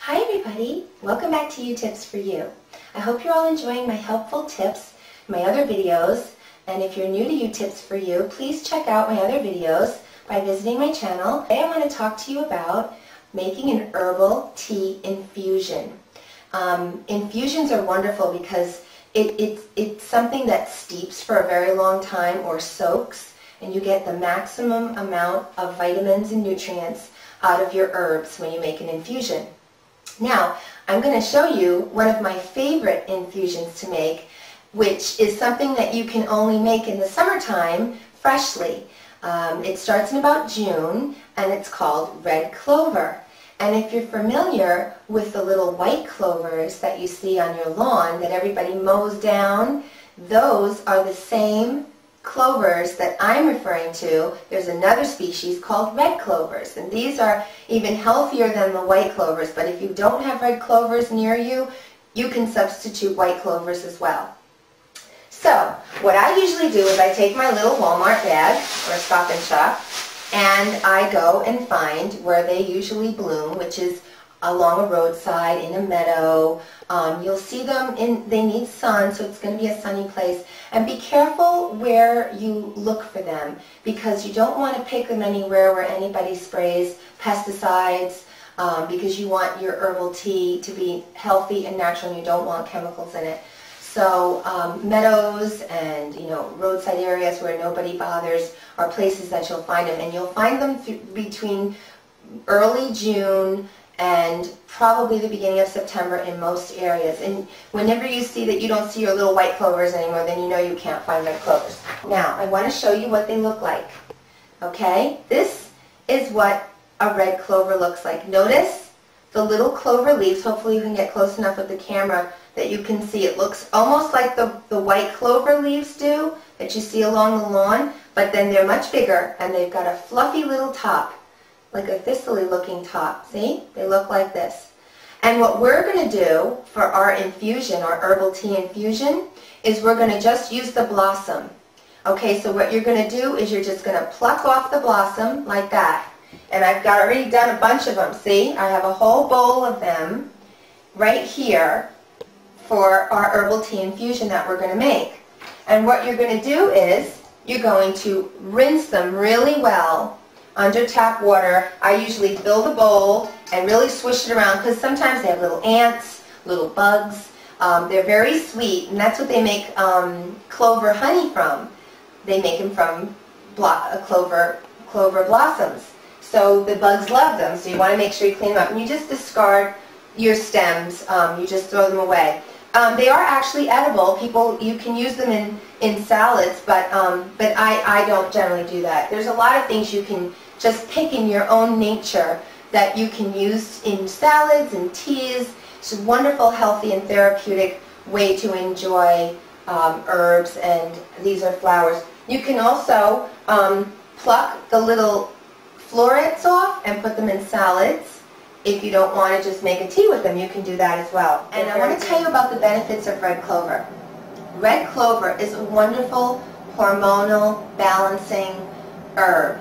Hi everybody, welcome back to Tips for You. I hope you're all enjoying my helpful tips, my other videos, and if you're new to Tips for You, please check out my other videos by visiting my channel. Today I want to talk to you about making an herbal tea infusion. Infusions are wonderful because it's something that steeps for a very long time or soaks, and you get the maximum amount of vitamins and nutrients out of your herbs when you make an infusion. Now, I'm going to show you one of my favorite infusions to make, which is something that you can only make in the summertime freshly. It starts in about June, and it's called red clover. And if you're familiar with the little white clovers that you see on your lawn that everybody mows down, those are the same clovers that I'm referring to. There's another species called red clovers, and these are even healthier than the white clovers, but if you don't have red clovers near you, you can substitute white clovers as well. So what I usually do is I take my little Walmart bag or Stop and Shop, and I go and find where they usually bloom, which is along a roadside, in a meadow. You'll see them they need sun, so it's going to be a sunny place. And be careful where you look for them, because you don't want to pick them anywhere where anybody sprays pesticides, because you want your herbal tea to be healthy and natural, and you don't want chemicals in it. So meadows and roadside areas where nobody bothers are places that you'll find them, and you'll find them between early June and probably the beginning of September in most areas. And whenever you see that you don't see your little white clovers anymore, then you know you can't find red clovers. Now, I want to show you what they look like. Okay? This is what a red clover looks like. Notice the little clover leaves. Hopefully you can get close enough with the camera that you can see. It looks almost like the white clover leaves do that you see along the lawn, but then they're much bigger, and they've got a fluffy little top, like a thistly looking top. See? They look like this. And what we're going to do for our infusion, our herbal tea infusion, is we're going to just use the blossom. Okay, so what you're going to do is you're just going to pluck off the blossom like that. And I've already done a bunch of them. See? I have a whole bowl of them right here for our herbal tea infusion that we're going to make. And what you're going to do is you're going to rinse them really well under tap water. I usually fill the bowl and really swish it around, because sometimes they have little ants, little bugs. They're very sweet, and that's what they make clover honey from. They make them from clover blossoms. So the bugs love them, so you want to make sure you clean them up. And you just discard your stems. You just throw them away. They are actually edible. You can use them in salads, but I don't generally do that. There's a lot of things you can just pick in your own nature that you can use in salads and teas. It's a wonderful, healthy, and therapeutic way to enjoy herbs, and these are flowers. You can also pluck the little florets off and put them in salads. If you don't want to just make a tea with them, you can do that as well. And I want to tell you about the benefits of red clover. Red clover is a wonderful hormonal balancing herb.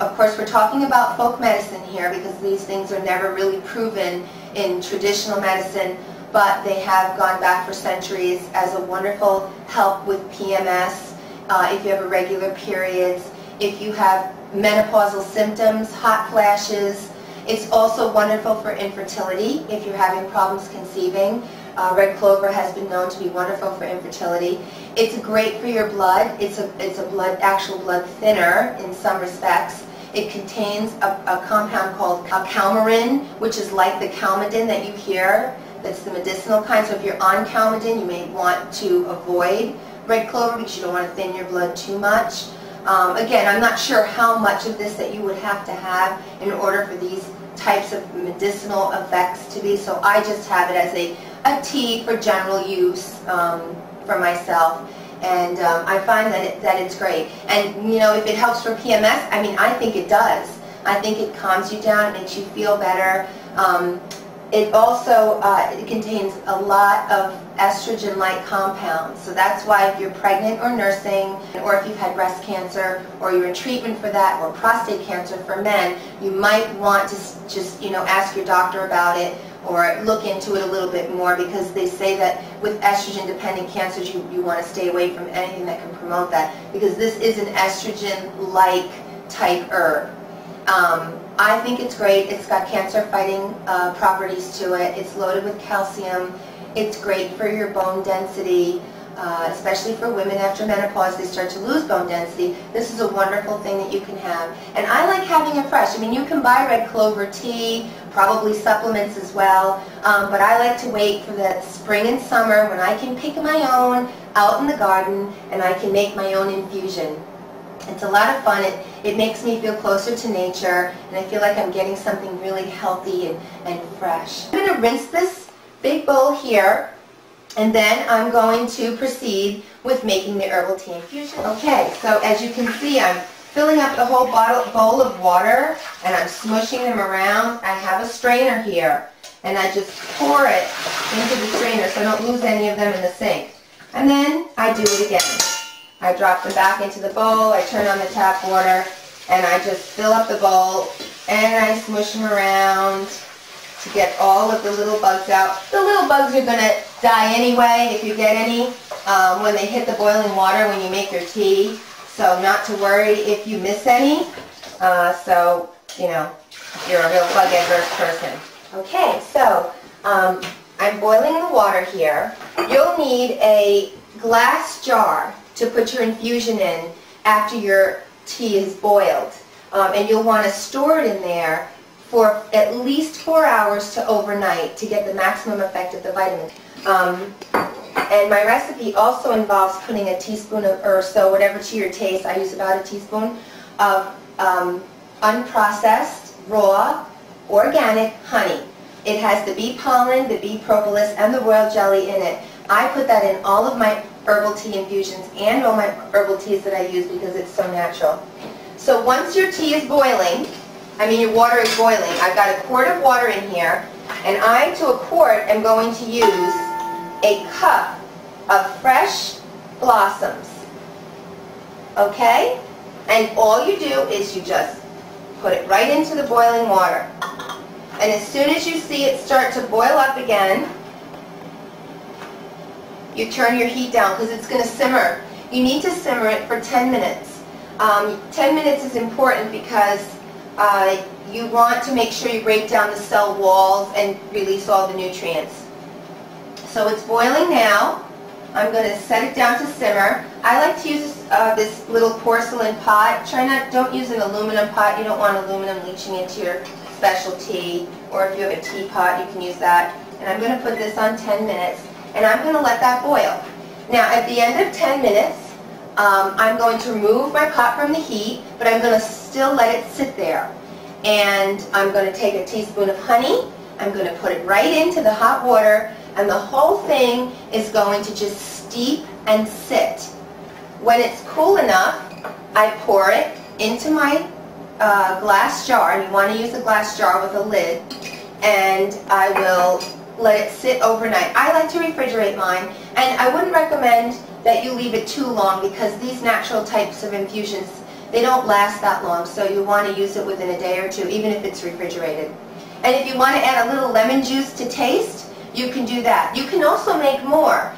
Of course, we're talking about folk medicine here, because these things are never really proven in traditional medicine, but they have gone back for centuries as a wonderful help with PMS, if you have irregular periods, if you have menopausal symptoms, hot flashes. It's also wonderful for infertility if you're having problems conceiving. Red clover has been known to be wonderful for infertility. It's great for your blood. It's a actual blood thinner in some respects. It contains a compound called calmyrin, which is like the calmidin that you hear. That's the medicinal kind. So if you're on calmidin, you may want to avoid red clover because you don't want to thin your blood too much. Again, I'm not sure how much of this that you would have to have in order for these types of medicinal effects to be, so I just have it as a tea for general use for myself, and I find that it's great. And if it helps for PMS, I mean, I think it does. I think it calms you down, it makes you feel better. It also it contains a lot of estrogen-like compounds. So that's why if you're pregnant or nursing, or if you've had breast cancer, or you're in treatment for that, or prostate cancer for men, you might want to just, ask your doctor about it or look into it a little bit more, because they say that with estrogen-dependent cancers, you want to stay away from anything that can promote that, because this is an estrogen-like type herb. I think it's great. It's got cancer-fighting properties to it. It's loaded with calcium. It's great for your bone density, especially for women after menopause. They start to lose bone density. This is a wonderful thing that you can have. And I like having it fresh. I mean, you can buy red clover tea, probably supplements as well, but I like to wait for the spring and summer when I can pick my own out in the garden and I can make my own infusion. It's a lot of fun. It makes me feel closer to nature, and I feel like I'm getting something really healthy and fresh. I'm going to rinse this big bowl here, and then I'm going to proceed with making the herbal tea infusion. Okay, so as you can see, I'm filling up the whole bowl of water, and I'm smushing them around. I have a strainer here, and I just pour it into the strainer so I don't lose any of them in the sink. And then I do it again. I drop them back into the bowl, I turn on the tap water, and I just fill up the bowl, and I smush them around to get all of the little bugs out. The little bugs are going to die anyway, if you get any, when they hit the boiling water when you make your tea. So not to worry if you miss any. So, if you're a real bug adverse person. Okay, so I'm boiling the water here. You'll need a glass jar to put your infusion in after your tea is boiled. And you'll want to store it in there for at least 4 hours to overnight to get the maximum effect of the vitamins. And my recipe also involves putting a teaspoon or so, whatever to your taste. I use about a teaspoon of unprocessed, raw, organic honey. It has the bee pollen, the bee propolis, and the royal jelly in it. I put that in all of my herbal tea infusions and all my herbal teas that I use because it's so natural. So once your tea is boiling, your water is boiling, I've got a quart of water in here, and I, to a quart, am going to use a cup of fresh blossoms. Okay? And all you do is you just put it right into the boiling water. And as soon as you see it start to boil up again, you turn your heat down because it's going to simmer. You need to simmer it for 10 minutes. 10 minutes is important because you want to make sure you break down the cell walls and release all the nutrients. So it's boiling now. I'm going to set it down to simmer. I like to use this little porcelain pot. Don't use an aluminum pot. You don't want aluminum leaching into your specialty. Or if you have a teapot, you can use that. And I'm going to put this on 10 minutes. And I'm going to let that boil. Now, at the end of 10 minutes, I'm going to remove my pot from the heat, but I'm going to still let it sit there. And I'm going to take a teaspoon of honey. I'm going to put it right into the hot water, and the whole thing is going to just steep and sit. When it's cool enough, I pour it into my glass jar, and you want to use a glass jar with a lid, and I will let it sit overnight. I like to refrigerate mine, and I wouldn't recommend that you leave it too long because these natural types of infusions, they don't last that long, so you want to use it within a day or two, even if it's refrigerated. And if you want to add a little lemon juice to taste, you can do that. You can also make more.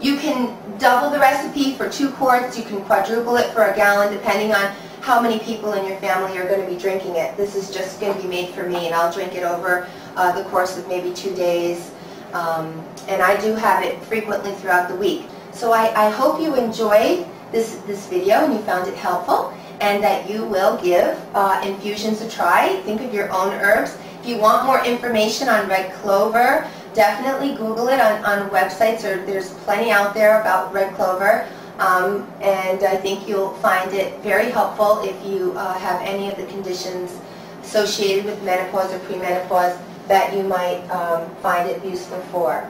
You can double the recipe for 2 quarts, you can quadruple it for a gallon, depending on how many people in your family are going to be drinking it. This is just going to be made for me, and I'll drink it over the course of maybe 2 days. And I do have it frequently throughout the week. So I hope you enjoyed this video and you found it helpful, and that you will give infusions a try. Think of your own herbs. If you want more information on red clover, definitely Google it on websites, or there's plenty out there about red clover. And I think you'll find it very helpful if you have any of the conditions associated with menopause or premenopause that you might find it useful for.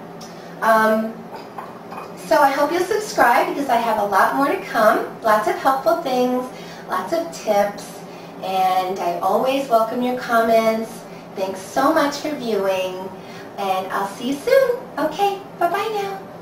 So I hope you'll subscribe because I have a lot more to come. Lots of helpful things, lots of tips, and I always welcome your comments Thanks so much for viewing, and I'll see you soon. Okay, bye-bye now.